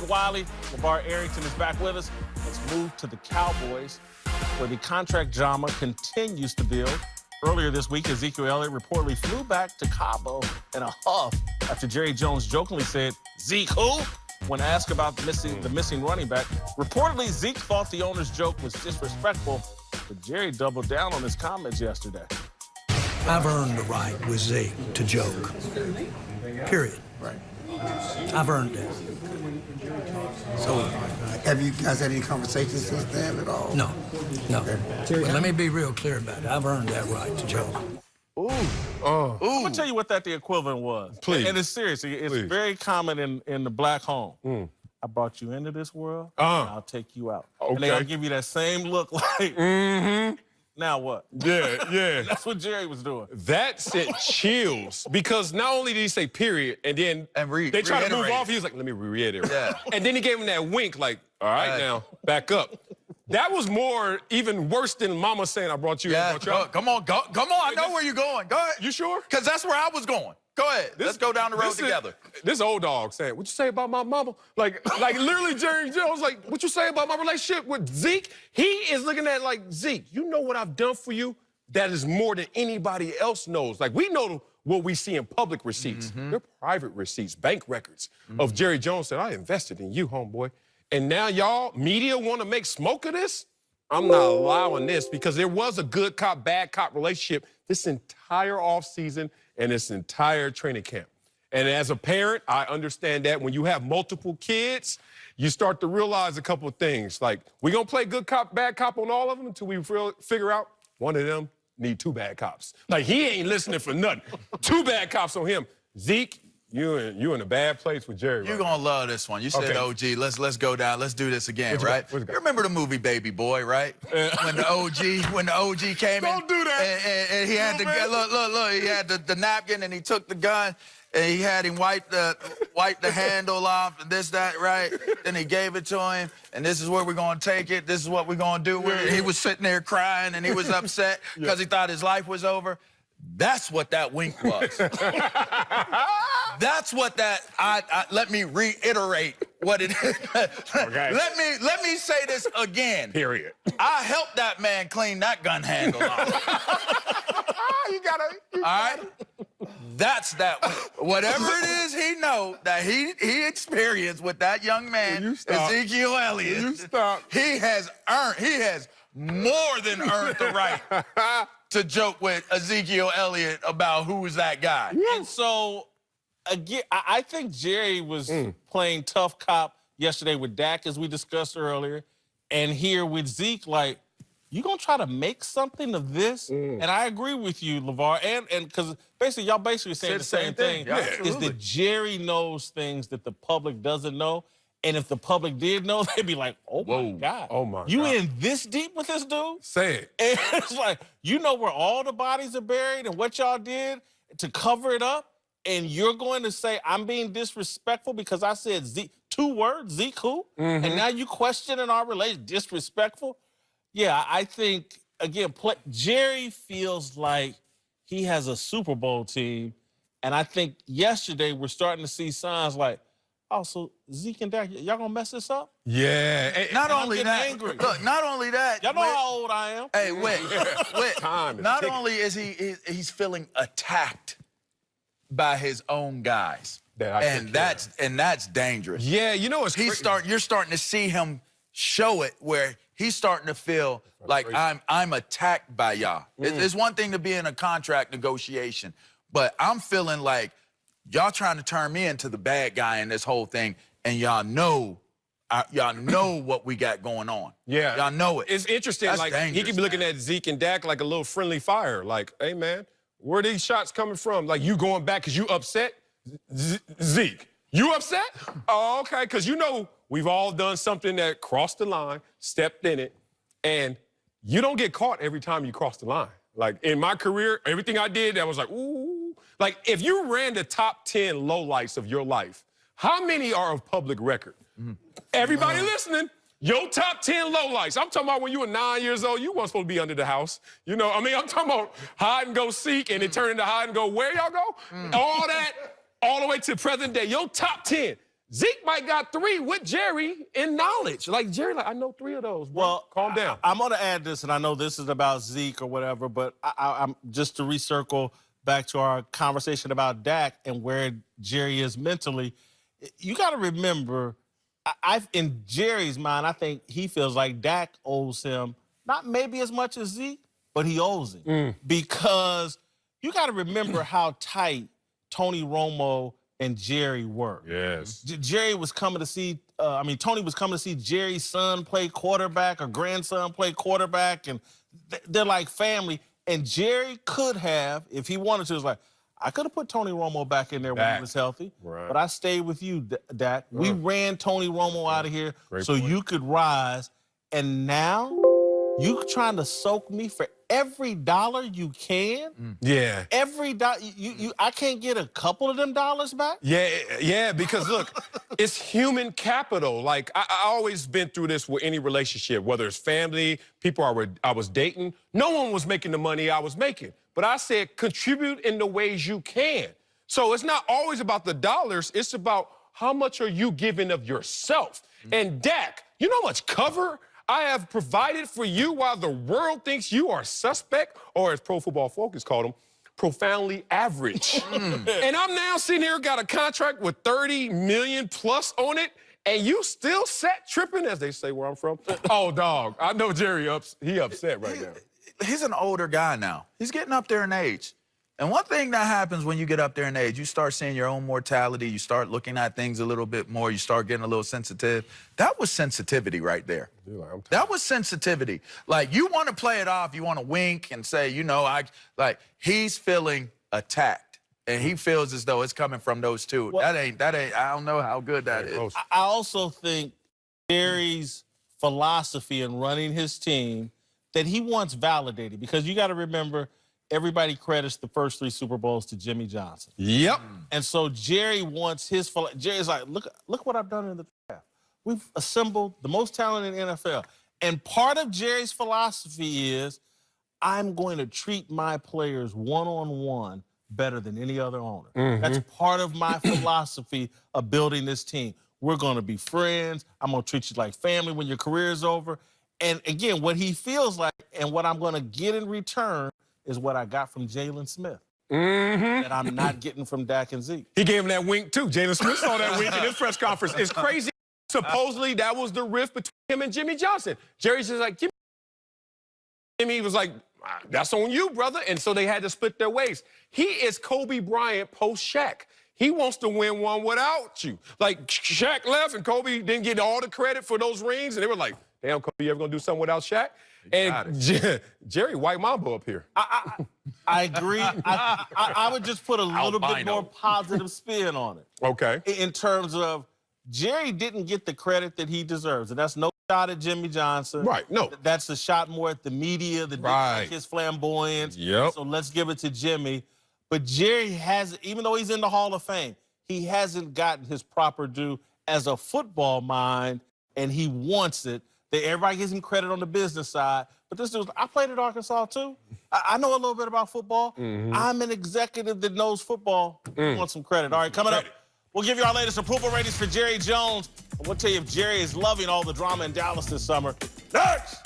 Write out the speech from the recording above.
Wiley, LeVar Arrington is back with us. Let's move to the Cowboys, where the contract drama continues to build. Earlier this week, Ezekiel Elliott reportedly flew back to Cabo in a huff after Jerry Jones jokingly said, "Zeke who?" when asked about the missing running back. Reportedly, Zeke thought the owner's joke was disrespectful, but Jerry doubled down on his comments yesterday. I've earned the right with Zeke to joke. Period. Right. I've earned it. So, have you guys had any conversations since then at all? No. Okay. But let me be real clear about it. I've earned that right to joke. Ooh. I'm gonna tell you what the equivalent was. Please. And it's serious. It's very common in the black home. I brought you into this world, and I'll take you out. Okay. And they'll give you that same look like, now what? Yeah. That's what Jerry was doing. That sent chills because not only did he say period, and then they tried to move off, he was like, let me reiterate. Yeah. And then he gave him that wink like, all right, now, back up. That was even worse than Mama saying, I brought you in, I brought you out. Come on, I know where you're going. Go ahead. You sure? Because that's where I was going. Go ahead. Let's go down the road together. This old dog saying, what you say about my mama? Like literally Jerry Jones, like, what you say about my relationship with Zeke? He is looking at like, Zeke, you know what I've done for you? That is more than anybody else knows. Like, we know what we see in public receipts. They're private receipts, bank records of Jerry Jones said, I invested in you, homeboy. And now y'all, media want to make smoke of this? I'm not allowing this because there was a good cop, bad cop relationship this entire offseason and this entire training camp. And as a parent, I understand that when you have multiple kids, you start to realize a couple of things. Like, we're going to play good cop, bad cop on all of them until we figure out one of them need two bad cops. Like, he ain't listening for nothing. Two bad cops on him. Zeke, you in a bad place with Jerry. You're going to love this one. You said, OG, let's go down. Let's do this again, right? You remember the movie Baby Boy, right? When the OG came in. Don't do that. And he had look, he had the napkin and he took the gun and he had him wipe the handle off and this, that, right? Then he gave it to him and this is where we're going to take it. This is what we're going to do with it. He was sitting there crying and he was upset because he thought his life was over. That's what that wink was. That's what that, let me reiterate what it is. Okay. Let me say this again. Period. I helped that man clean that gun handle off. You gotta. All right? That's that. Whatever it is he know that he experienced with that young man, Ezekiel Elliott. You stop. He has more than earned the right to joke with Ezekiel Elliott about who is that guy. And so, again, I think Jerry was playing tough cop yesterday with Dak, as we discussed earlier, and here with Zeke, like, you gonna try to make something of this? And I agree with you, LeVar, and because basically y'all basically saying the same thing. Yeah, is that Jerry knows things that the public doesn't know, and if the public did know, they'd be like, oh my God. Oh my You God. in this deep with this dude? Say it. And it's like, you know where all the bodies are buried and what y'all did to cover it up, and you're going to say, I'm being disrespectful because I said Zeke, 2 words, Zeke who? And now you questioning our relation, disrespectful? Yeah, I think, again, Jerry feels like he has a Super Bowl team, and I think yesterday we're starting to see signs like, oh, so Zeke and Dak, y'all gonna mess this up? Yeah. Not I'm only getting that, angry. look, not only that. Y'all know how old I am. Hey, wait. Time is Not ticking. only is he's feeling attacked by his own guys, and that's dangerous. Yeah, you know it's You're starting to see him show it where he's starting to feel like I'm attacked by y'all. It's one thing to be in a contract negotiation, but I'm feeling like y'all trying to turn me into the bad guy in this whole thing, and y'all know what we got going on. Yeah. Y'all know it. It's interesting. That's like, dangerous, he could be looking at Zeke and Dak like a little friendly fire. Like, hey, man, where are these shots coming from? Like, you going back because you upset? Zeke, you upset? Oh, okay, because you know we've all done something that crossed the line, stepped in it, and you don't get caught every time you cross the line. Like, in my career, everything I did, that was like, ooh. Like, if you ran the top 10 lowlights of your life, how many are of public record? Everybody listening, your top 10 lowlights. I'm talking about when you were 9 years old, you weren't supposed to be under the house. You know, I mean, I'm talking about hide and go seek, and it turned into hide and go where y'all go? All that, all the way to present day. Your top 10. Zeke might got 3 with Jerry in knowledge. Like, Jerry, like, I know 3 of those, bro. Well, calm down. I'm going to add this, and I know this is about Zeke or whatever, but I'm just to recircle back to our conversation about Dak and where Jerry is mentally. You got to remember, in Jerry's mind, I think he feels like Dak owes him not maybe as much as Zeke, but he owes him. Because you got to remember how tight Tony Romo and Jerry were. Yes. Jerry was coming to see, Tony was coming to see Jerry's son play quarterback or grandson play quarterback, and they're like family. And Jerry could have, if he wanted to, was like, I could have put Tony Romo back in there when he was healthy, but I stayed with you, Dak. We ran Tony Romo out of here so you could rise, and now you trying to soak me for every dollar you can? Yeah. Every dollar, I can't get a couple of them dollars back? Yeah, because look, it's human capital. Like, I always been through this with any relationship, whether it's family, people I was dating. No one was making the money I was making. But I said, contribute in the ways you can. So it's not always about the dollars, it's about how much are you giving of yourself. And Dak, you know how much cover I have provided for you while the world thinks you are suspect, or as Pro Football Focus called them, profoundly average. And I'm now sitting here, got a contract with 30 million plus on it, and you still set tripping, as they say where I'm from. Oh, dog, I know Jerry, he upset right now. He's an older guy now. He's getting up there in age. And one thing that happens when you get up there in age, you start seeing your own mortality, you start looking at things a little bit more, you start getting a little sensitive. That was sensitivity right there. That was sensitivity. Like, you want to play it off, you want to wink and say, you know, he's feeling attacked. And he feels as though it's coming from those two. Well, that ain't, I don't know how good that is. I also think Jerry's philosophy in running his team that he wants validated, because you got to remember, everybody credits the first 3 Super Bowls to Jimmy Johnson. Yep. And so Jerry wants Jerry's like, look what I've done in the draft. We've assembled the most talent in the NFL. And part of Jerry's philosophy is, I'm going to treat my players one-on-one better than any other owner. That's part of my philosophy of building this team. We're going to be friends. I'm going to treat you like family when your career is over. And again, what he feels like and what I'm going to get in return is what I got from Jalen Smith that I'm not getting from Dak and Zeke. He gave him that wink, too. Jalen Smith saw that wink in his press conference. It's crazy. Supposedly, that was the rift between him and Jimmy Johnson. Jerry's just like, Jimmy was like, that's on you, brother. And so they had to split their ways. He is Kobe Bryant post-Shaq. He wants to win one without you. Like, Shaq left and Kobe didn't get all the credit for those rings. And they were like, damn, Kobe, you ever gonna do something without Shaq? And Jerry, white mamba up here. I agree. I would just put a little bit more positive spin on it. Okay. In terms of, Jerry didn't get the credit that he deserves. And that's no shot at Jimmy Johnson. Right, no. That's a shot more at the media, that didn't like his flamboyance. Yep. So let's give it to Jimmy. But Jerry has, even though he's in the Hall of Fame, he hasn't gotten his proper due as a football mind, and he wants it. Everybody gives him credit on the business side. But this dude, I played at Arkansas, too. I know a little bit about football. I'm an executive that knows football. I want some credit. All right, coming up, we'll give you our latest approval ratings for Jerry Jones. And we'll tell you if Jerry is loving all the drama in Dallas this summer. Next!